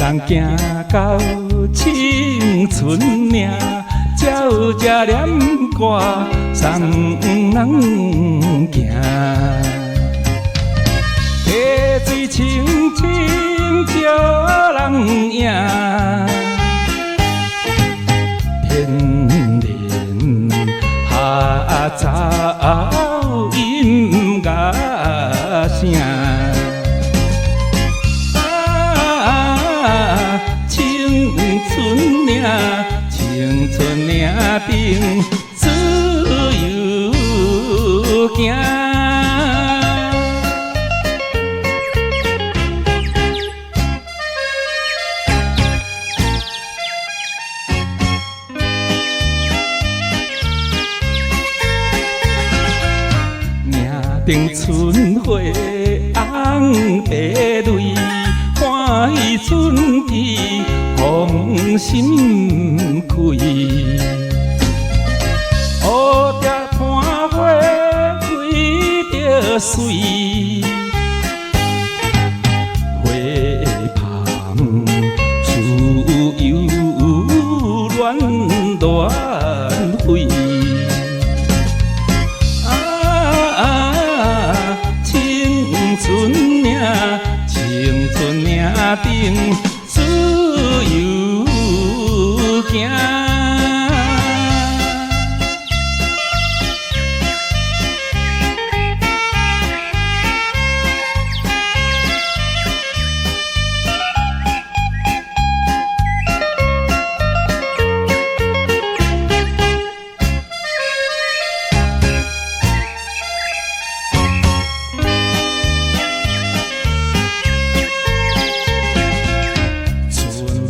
人行到青春命，才有这念歌送人行。溪水清清照人影，天然下早音乐声。青春岭，青春岭顶自由行。定春花红白蕊，看伊春天芳心开。蝴蝶伴花开着水，花香自由乱乱飞。青春岭顶自由行。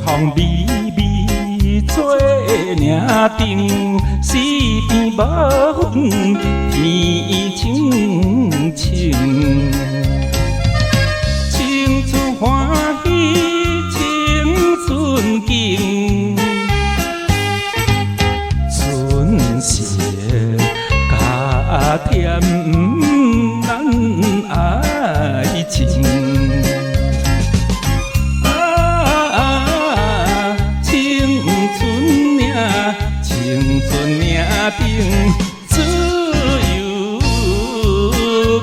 风微微做岭顶，四边无云，天清清。青春欢喜，青春景，春色加添咱爱情。青春岭顶自由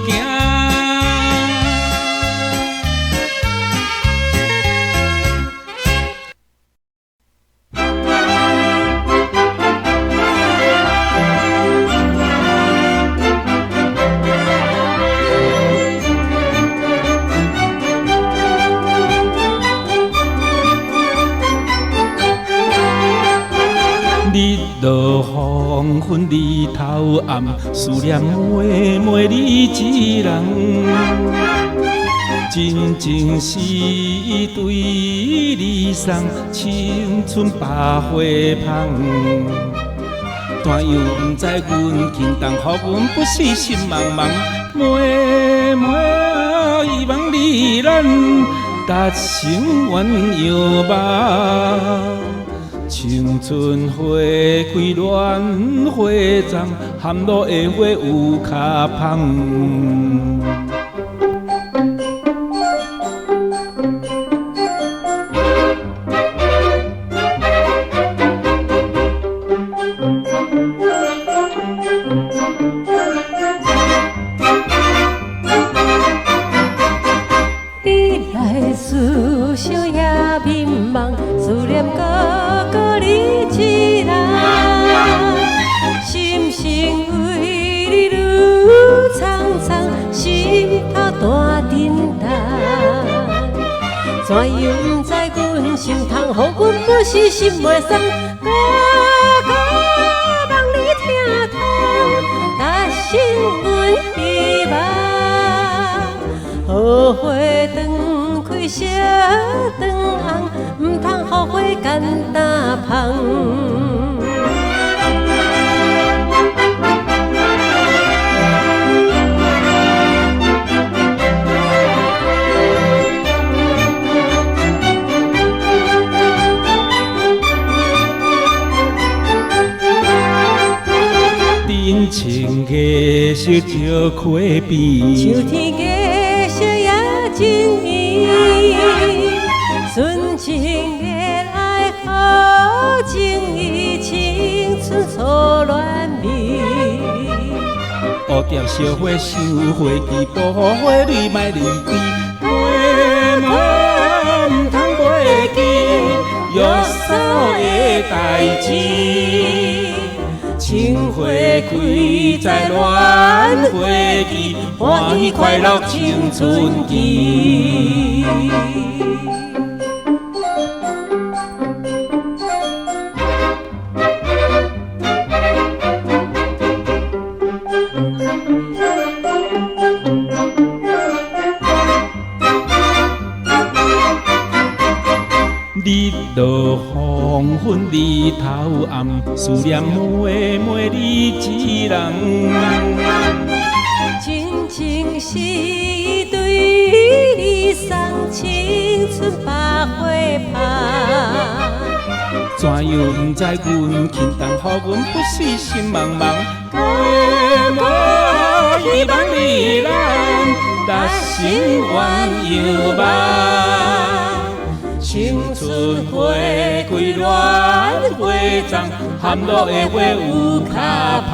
行。日落黄昏，日头暗，思念妹妹你一人，真情是对你送，青春百花香。但又不知阮轻重，予阮不死心茫茫。妹妹啊，希望你咱达成愿遥望。青春花开乱花丛，含落的花有卡香。你来思想也迷茫，思念哥你一人，心声为你愈苍苍，心头大震动。怎样不知阮心痛，予阮不死心袂松，哥望你听通，达成阮希望。好花长开小长红，唔通后悔简单香。真情艺术照花边，秋天艺术也真美，纯情蝴蝶烧花想花枝，保护花蕊莫离枝，花莫唔通袂记，约束的代志。青花开在乱花期，欢喜快乐青春期。日落黄昏，日头暗，思念每每你一人。真情是对你送青春百花香。怎样不知阮轻重，予阮不死心茫茫。花无希望你咱，达心愿犹望。青春花开乱花丛，含落的花有卡香。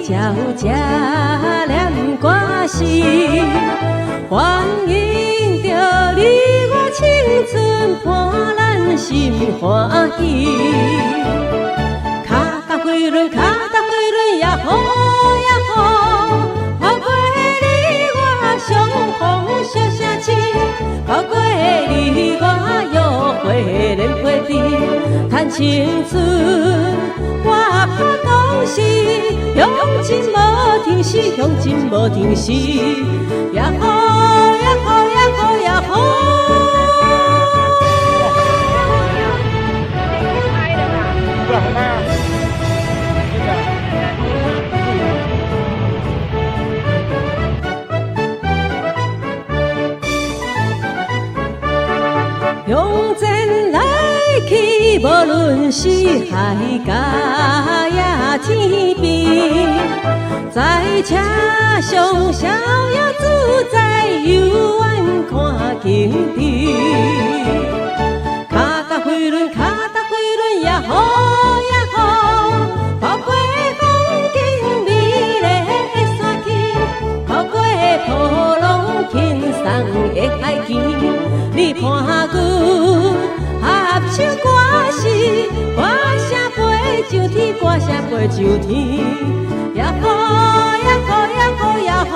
皎皎念歌诗，欢迎着你我青春伴咱心欢喜。脚踏飞轮，脚踏飞轮，呀好呀好，跑过你我相逢笑声亲，跑过你我又会连花枝，谈青春。我拍当时，向前无停息，向前无停息，呀好呀好呀好呀好。向前来去，无论是海角也天边，在车上逍遥自在，游玩看景致。脚踏飞轮，脚踏飞轮，呀好呀好，跑过风景美丽的山溪，跑过波浪轻松的海旗，你伴阮合唱歌诗，歌声飞上天，歌声飞上天，呀好呀好呀好呀好。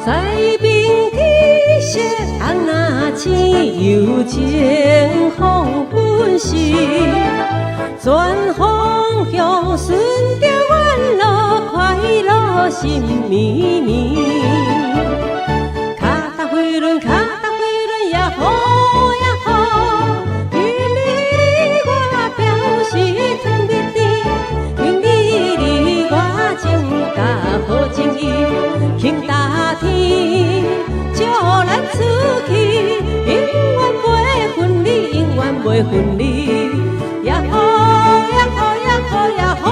西边天色红那青，柔情风滚时，全方向顺着阮路，快乐心绵绵。脚踏飞轮，脚踏飞轮，呀好呀好，因你我表示甜蜜甜，因你我情加好情谊，轻大天，祝咱出去，永远袂分离，永远袂分离，呀好呀好呀好呀好。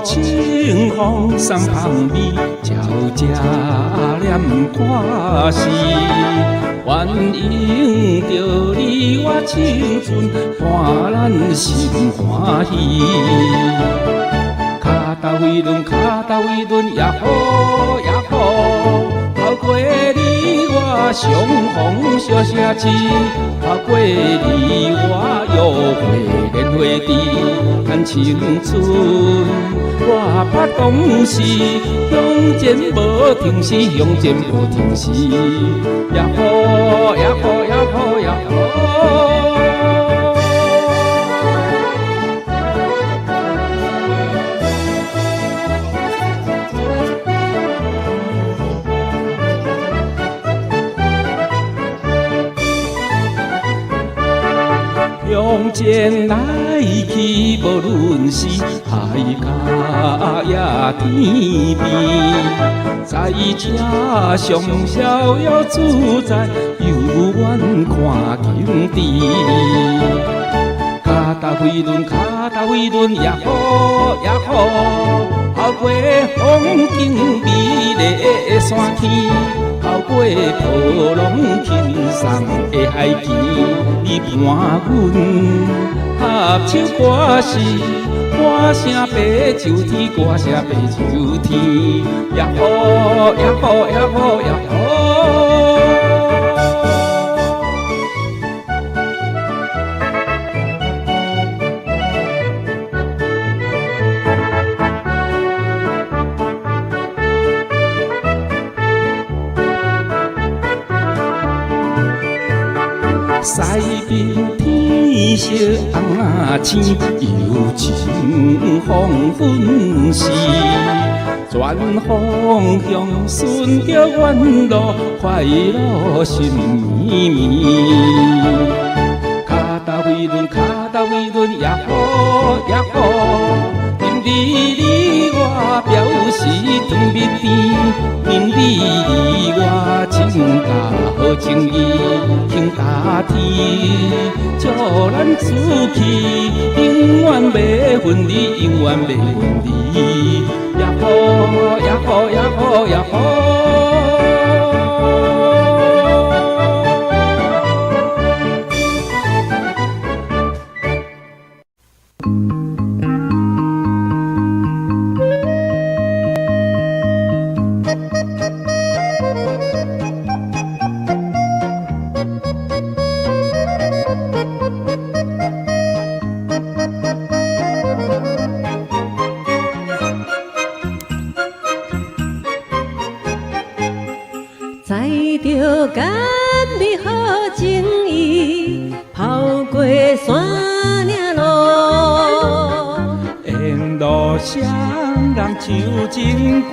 清风送香味，悄悄念歌诗，欢迎着你我青春伴咱心欢喜。脚踏踏飞轮，脚踏飞轮也好也好，跑过你我相逢相写字，跑过你我约会莲花池，谈青春。我把当时向前无停息，向前无停息，也好也好也好也好。向前来去，无论是海角也天边，在这上逍遥自在，游远看景致。脚踏飞轮，脚踏飞轮也好也好，跑过风景美丽的山天。跑过波浪轻松的海墘，你伴阮合唱歌时，歌声白秋天，歌声白秋天，也好也好也好也好。西边天色红啊青，柔情风粉时，全方向顺着原路，快乐心绵绵。脚踏飞轮，脚踏飞轮也好也好，今日你我表示长蜜甜，明日你我情加好情意。情大天，祝咱此去永远袂分离，永远袂分离，也好也好也好也好。载着甘美好情意，跑过山岭路。沿路双人唱情歌，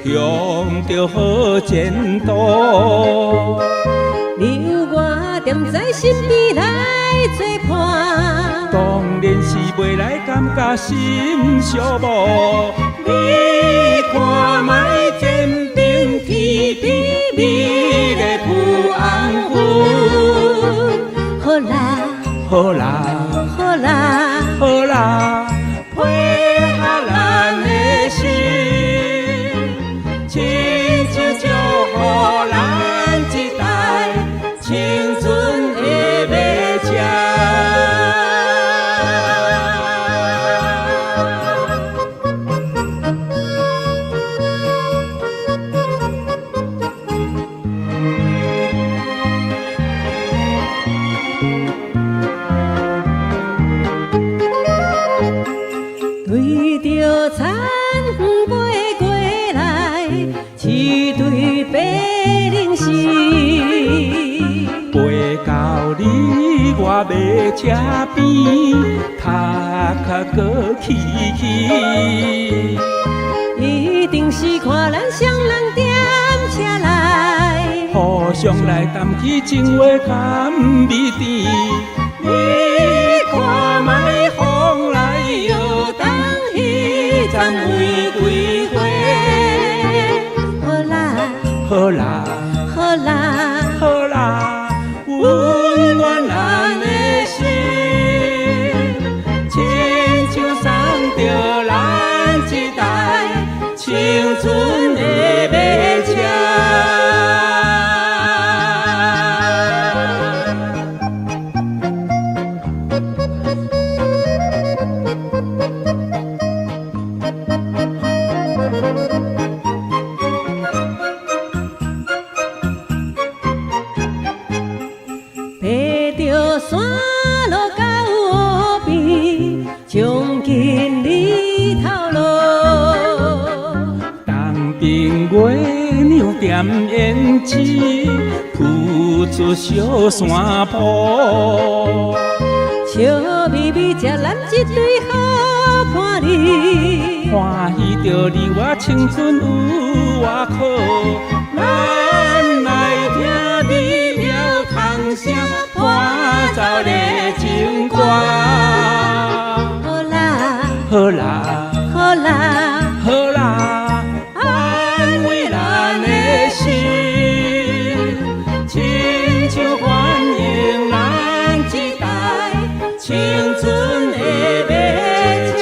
向着好前途。留我踮在身边来作伴，当然是袂来感觉心寂寞。你看卖天边天边美丽浮红云，好啦好啦好啦好啦，配合咱的心，亲像祝福咱一代青春的马车。对着田飞过来，一对白灵丝，飞到你我马车边，头壳搁起起。一定是看咱双人踮车来，互相来谈起情话甘美甜。你看卖风来摇动迄丛玫瑰花，好啦好啦好啦好啦，温暖咱的心，亲像送着咱一代青春的马车。点胭脂，铺出小山坡。笑眯眯食咱一对好伴侣，欢喜着你我青春有外好。咱来听你了窗声，伴奏的情歌。好啦，好啦，好啦，好啦，安慰咱的心，亲像欢迎人一代青春的马车。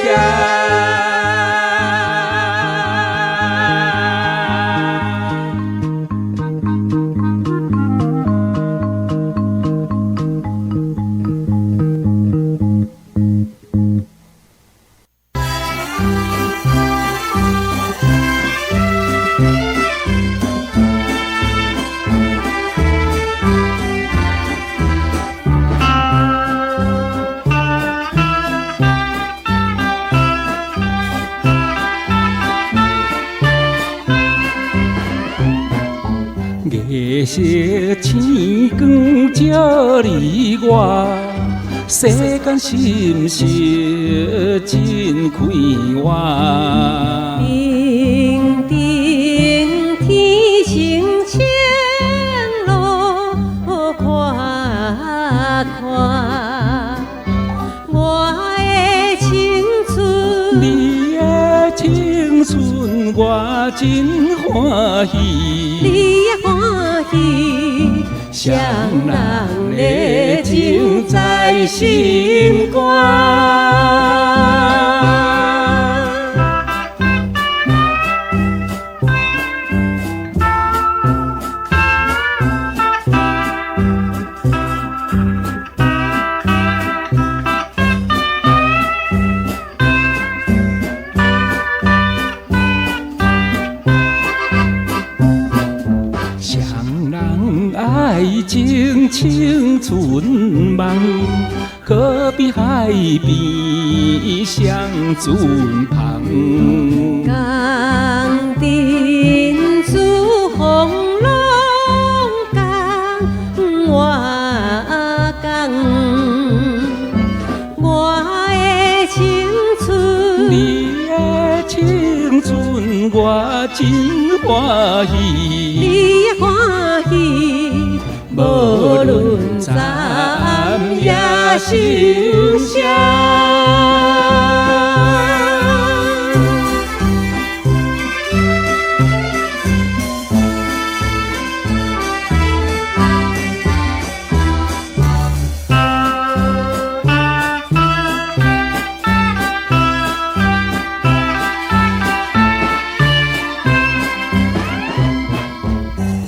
夜色星光照你我，世间心事真快活。平定天星青路看看，我的青春，你的青春我真欢喜。你也欢喜，双人的情在心肝。爱情青春梦，可比海边双船旁。江顶珠风浪江，我江，我的青春，你的青春我真欢喜。你也欢喜。无论昨暗也心伤。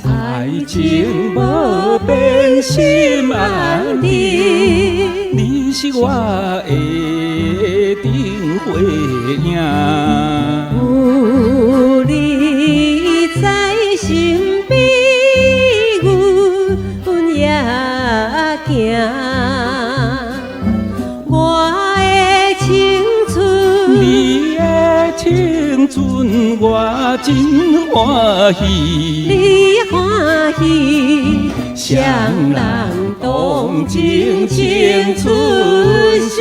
爱情无变心安定，你是我的灯火影。有你在身边，阮也行。我的青春，你的青春我真欢喜。你也欢喜。双人同情青春香。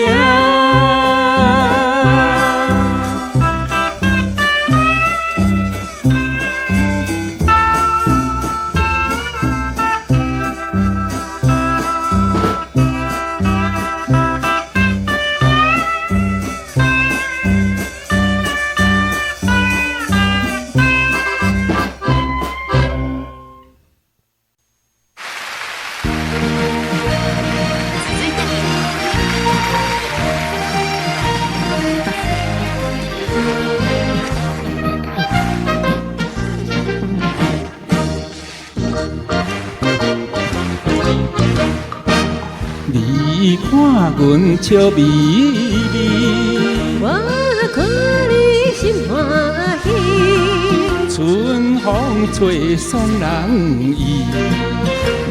你看阮笑眯眯，我看你心欢喜，春风吹送人意，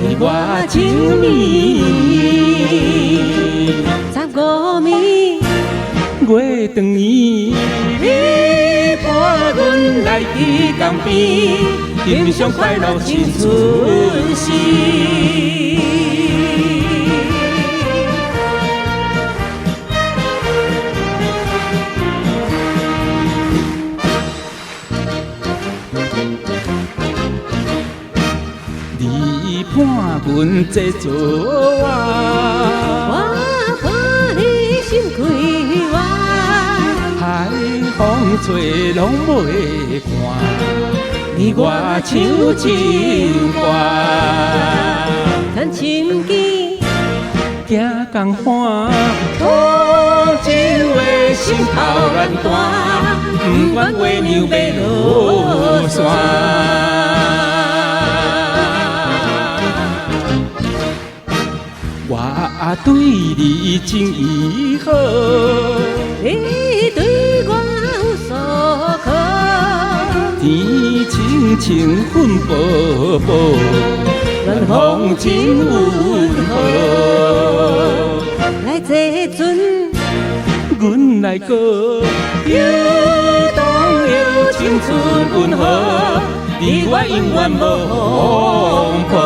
你我情绵。15暝，月长圆，你伴阮来去江边，欣赏快乐青春时。你伴阮这做我，我看你心开我，海风吹拢袂寒，你我唱情歌，谈心间行同欢，好情话心头乱弹，不愿话娘要落山。我对你情意好，你对我有所求，天青青，云薄薄，暖风真温和。来这阵，阮来过，摇动摇青春温和，你我永远无风波。